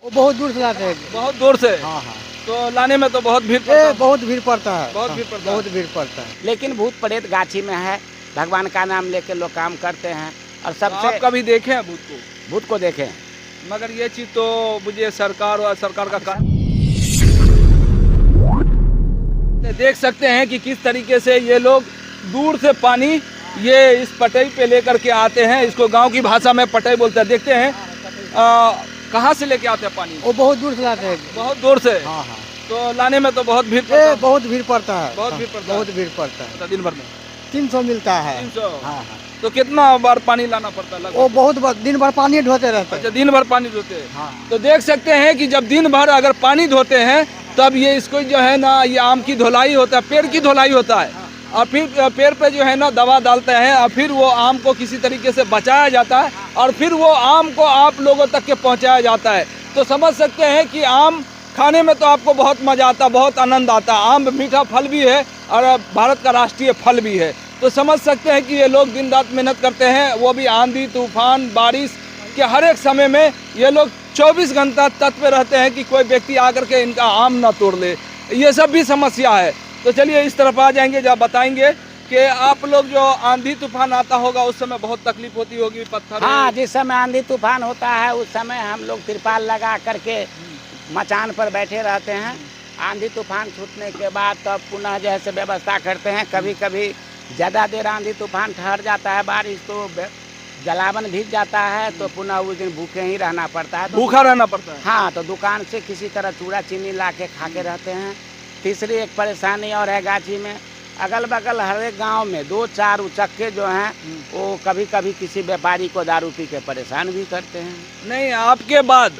वो बहुत दूर से लाते हैं। बहुत दूर से? हाँ हाँ। तो लाने में तो बहुत भीड़ पड़ता है। बहुत भीड़ पड़ता है। बहुत भीड़ पड़ता है। बहुत भीड़ पड़ता है। लेकिन भूत प्रेत गाछी में है, भगवान का नाम लेके लोग काम करते हैं। और तो सबसे आप कभी देखे हैं भूत को? भूत को देखें, मगर ये चीज तो मुझे सरकार और सरकार का काम देख सकते हैं कि किस तरीके से ये लोग दूर से पानी ये इस पटई पे लेकर के आते हैं। इसको गांव की भाषा में पटई बोलते हैं। देखते हैं कहाँ से लेके आते हैं पानी? वो बहुत दूर से लाते हैं। बहुत दूर से? हाँ हाँ। तो लाने में तो बहुत भीड़ पड़ता है। बहुत भीड़ पड़ता है। बहुत भीड़ पड़ता है। बहुत भीड़ पड़ता है। तो दिन भर में 300 मिलता है। 300? हाँ हाँ। तो कितना बार पानी लाना पड़ता है लगभग? वो बहुत दिन भर पानी ढोते रहते अच्छा, हैं। दिन भर पानी धोते हैं। हाँ। तो देख सकते हैं कि जब दिन भर अगर पानी धोते हैं तब ये इसको जो है ना, ये आम की धुलाई होता है, पेड़ की धुलाई होता है, और फिर पेड़ पे जो है ना दवा डालते हैं, और फिर वो आम को किसी तरीके से बचाया जाता है, और फिर वो आम को आप लोगों तक के पहुंचाया जाता है। तो समझ सकते हैं कि आम खाने में तो आपको बहुत मज़ा आता, बहुत आनंद आता। आम मीठा फल भी है और भारत का राष्ट्रीय फल भी है। तो समझ सकते हैं कि ये लोग दिन रात मेहनत करते हैं, वो भी आंधी तूफान बारिश के हर एक समय में ये लोग 24 घंटा तत्पर रहते हैं कि कोई व्यक्ति आकर के इनका आम ना तोड़ ले। ये सब भी समस्या है। तो चलिए इस तरफ आ जाएंगे, जब बताएंगे कि आप लोग जो आंधी तूफान आता होगा उस समय बहुत तकलीफ होती होगी, पत्थर। हाँ, जिस समय आंधी तूफान होता है उस समय हम लोग तिरपाल लगा करके मचान पर बैठे रहते हैं। आंधी तूफान छूटने के बाद तब पुनः जैसे व्यवस्था करते हैं। कभी कभी ज़्यादा देर आंधी तूफान ठहर जाता है, बारिश तो जलावन भीग जाता है, तो पुनः उस दिन भूखे ही रहना पड़ता है। भूखा रहना पड़ता है। हाँ, तो दुकान से किसी तरह चूड़ा चीनी ला के खा के रहते हैं। तीसरी एक परेशानी और है गाछी में, अगल बगल हर एक गाँव में 2-4 उचक्के जो हैं वो कभी कभी किसी व्यापारी को दारू पी के परेशान भी करते हैं। नहीं, आपके बाद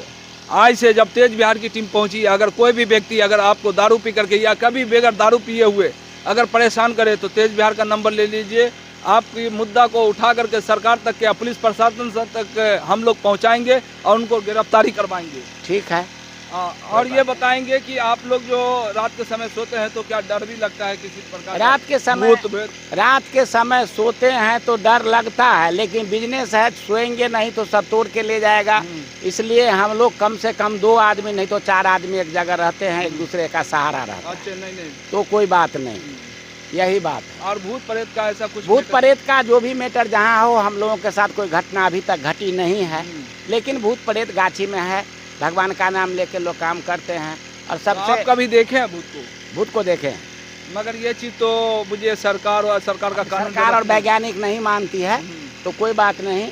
आज से जब तेज बिहार की टीम पहुंची, अगर कोई भी व्यक्ति अगर आपको दारू पी करके या कभी बगैर दारू पिए हुए अगर परेशान करे तो तेज बिहार का नंबर ले लीजिए। आपकी मुद्दा को उठा करके सरकार तक या पुलिस प्रशासन तक हम लोग पहुंचाएंगे और उनको गिरफ्तारी करवाएंगे। ठीक है। और ये बताएंगे कि आप लोग जो रात के समय सोते हैं तो क्या डर भी लगता है किसी प्रकार? रात के समय सोते हैं तो डर लगता है, लेकिन बिजनेस है, सोएंगे नहीं तो सब तोड़ के ले जाएगा। इसलिए हम लोग कम से कम 2 आदमी नहीं तो 4 आदमी एक जगह रहते हैं, एक दूसरे का सहारा रहता है। अच्छा, नहीं तो कोई बात नहीं, यही बात है। और भूत प्रेत का ऐसा कुछ? भूत प्रेत का जो भी मैटर जहाँ हो, हम लोगों के साथ कोई घटना अभी तक घटी नहीं है। लेकिन भूत प्रेत गाछी में है, भगवान का नाम लेके लोग काम करते हैं। और सबसे आप कभी देखे हैं भूत को देखें, मगर ये चीज तो मुझे सरकार और सरकार का कानून सरकार और वैज्ञानिक नहीं मानती है तो कोई बात नहीं,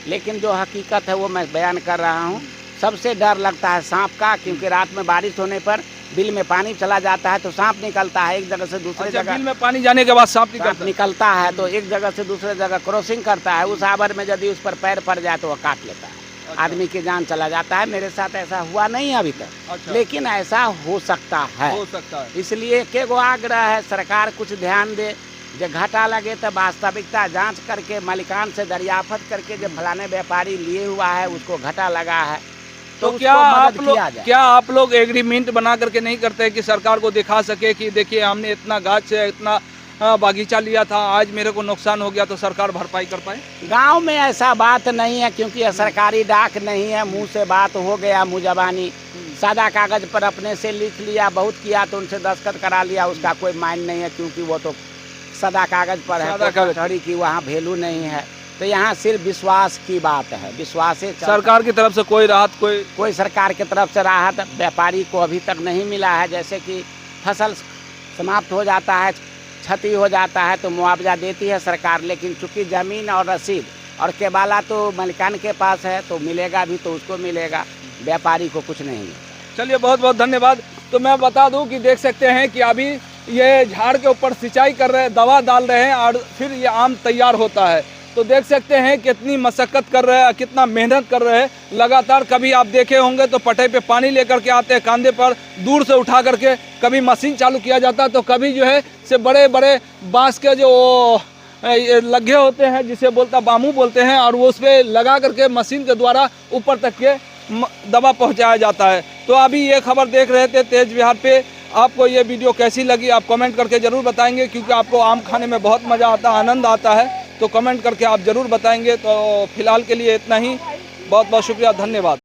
लेकिन जो हकीकत है वो मैं बयान कर रहा हूँ। सबसे डर लगता है सांप का, क्योंकि रात में बारिश होने पर बिल में पानी चला जाता है तो सांप निकलता है एक जगह से दूसरे जगह। बिल में पानी जाने के बाद सांप निकलता है तो एक जगह से दूसरे जगह क्रॉसिंग करता है। उस आवर में यदि उस पर पैर पड़ जाए तो वह काट लेता है। अच्छा। आदमी की जान चला जाता है। मेरे साथ ऐसा हुआ नहीं अभी तक। अच्छा। लेकिन ऐसा हो सकता है। इसलिए के गो आग्रह है, सरकार कुछ ध्यान दे। जब घाटा लगे तो वास्तविकता जांच करके मालिकान से दरियाफत करके जो फलाने व्यापारी लिए हुआ है उसको घाटा लगा है तो क्या आप लोग एग्रीमेंट बना करके नहीं करते कि सरकार को दिखा सके कि देखिए हमने इतना गाछ इतना बागीचा लिया था, आज मेरे को नुकसान हो गया, तो सरकार भरपाई कर पाए? गांव में ऐसा बात नहीं है, क्योंकि यह सरकारी डाक नहीं है। मुंह से बात हो गया, मुँह जबानी, सादा कागज पर अपने से लिख लिया, बहुत किया तो उनसे दस्तखत करा लिया, उसका कोई मायने नहीं है, क्योंकि वो तो सादा कागज पर है, खड़ी की वहाँ वैल्यू नहीं है। तो यहाँ सिर्फ विश्वास की बात है। विश्वास सरकार की तरफ से कोई राहत कोई सरकार की तरफ से राहत व्यापारी को अभी तक नहीं मिला है। जैसे कि फसल समाप्त हो जाता है, क्षति हो जाता है तो मुआवजा देती है सरकार, लेकिन चूंकि ज़मीन और रसीद और केबाला तो मालिकान के पास है तो मिलेगा भी तो उसको मिलेगा, व्यापारी को कुछ नहीं मिलता। चलिए बहुत बहुत धन्यवाद। तो मैं बता दूं कि देख सकते हैं कि अभी ये झाड़ के ऊपर सिंचाई कर रहे हैं, दवा डाल रहे हैं और फिर ये आम तैयार होता है। तो देख सकते हैं कितनी मशक्कत कर रहे हैं, कितना मेहनत कर रहे हैं लगातार। कभी आप देखे होंगे तो पटे पे पानी लेकर के आते हैं कांधे पर, दूर से उठा करके, कभी मशीन चालू किया जाता है तो कभी जो है से बड़े बड़े बांस के जो लगे होते हैं जिसे बामू बोलते हैं, और वो उस पर लगा करके मशीन के द्वारा ऊपर तक के दवा पहुंचाया जाता है। तो अभी ये खबर देख रहे थे तेज बिहार पे। आपको ये वीडियो कैसी लगी आप कमेंट करके ज़रूर बताएंगे, क्योंकि आपको आम खाने में बहुत मज़ा आता है, आनंद आता है, तो कमेंट करके आप ज़रूर बताएंगे। तो फिलहाल के लिए इतना ही, बहुत बहुत शुक्रिया, धन्यवाद।